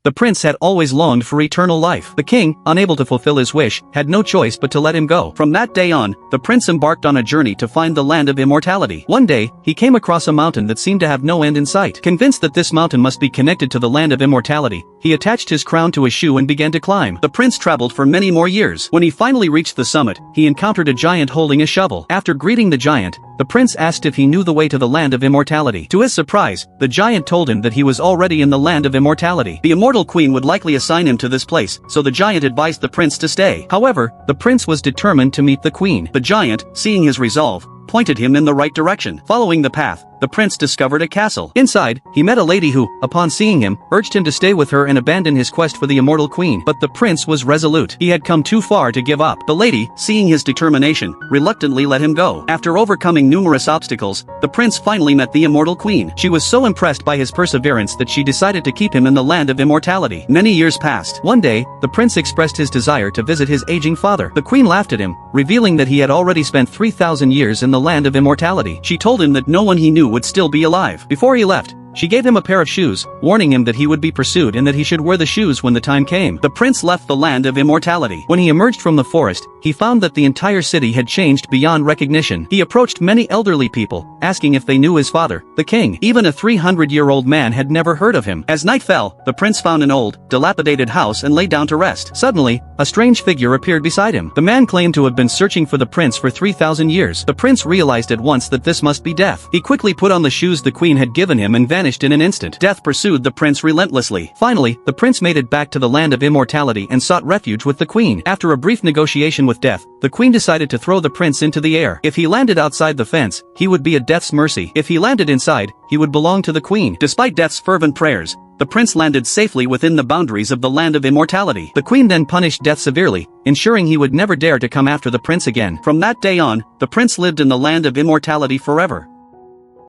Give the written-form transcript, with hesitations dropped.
The prince had always longed for eternal life. The king, unable to fulfill his wish, had no choice but to let him go. From that day on, the prince embarked on a journey to find the land of immortality. One day, he came across a mountain that seemed to have no end in sight. Convinced that this mountain must be connected to the land of immortality, he attached his crown to a shoe and began to climb. The prince traveled for many more years. When he finally reached the summit, he encountered a giant holding a shovel. After greeting the giant, the prince asked if he knew the way to the land of immortality. To his surprise, the giant told him that he was already in the land of immortality. The immortal queen would likely assign him to this place, so the giant advised the prince to stay. However, the prince was determined to meet the queen. The giant, seeing his resolve, pointed him in the right direction. Following the path, the prince discovered a castle. Inside, he met a lady who, upon seeing him, urged him to stay with her and abandon his quest for the immortal queen. But the prince was resolute. He had come too far to give up. The lady, seeing his determination, reluctantly let him go. After overcoming numerous obstacles, the prince finally met the immortal queen. She was so impressed by his perseverance that she decided to keep him in the land of immortality. Many years passed. One day, the prince expressed his desire to visit his aging father. The queen laughed at him, revealing that he had already spent 3,000 years in the land of immortality. She told him that no one he knew would still be alive. Before he left, she gave him a pair of shoes, warning him that he would be pursued and that he should wear the shoes when the time came. The prince left the land of immortality. When he emerged from the forest, he found that the entire city had changed beyond recognition. He approached many elderly people, asking if they knew his father, the king. Even a 300-year-old man had never heard of him. As night fell, the prince found an old, dilapidated house and lay down to rest. Suddenly, a strange figure appeared beside him. The man claimed to have been searching for the prince for 3,000 years. The prince realized at once that this must be Death. He quickly put on the shoes the queen had given him and vanished in an instant. Death pursued the prince relentlessly. Finally, the prince made it back to the land of immortality and sought refuge with the queen. After a brief negotiation with Death, the queen decided to throw the prince into the air. If he landed outside the fence, he would be at Death's mercy. If he landed inside, he would belong to the queen. Despite Death's fervent prayers, the prince landed safely within the boundaries of the land of immortality. The queen then punished Death severely, ensuring he would never dare to come after the prince again. From that day on, the prince lived in the land of immortality forever.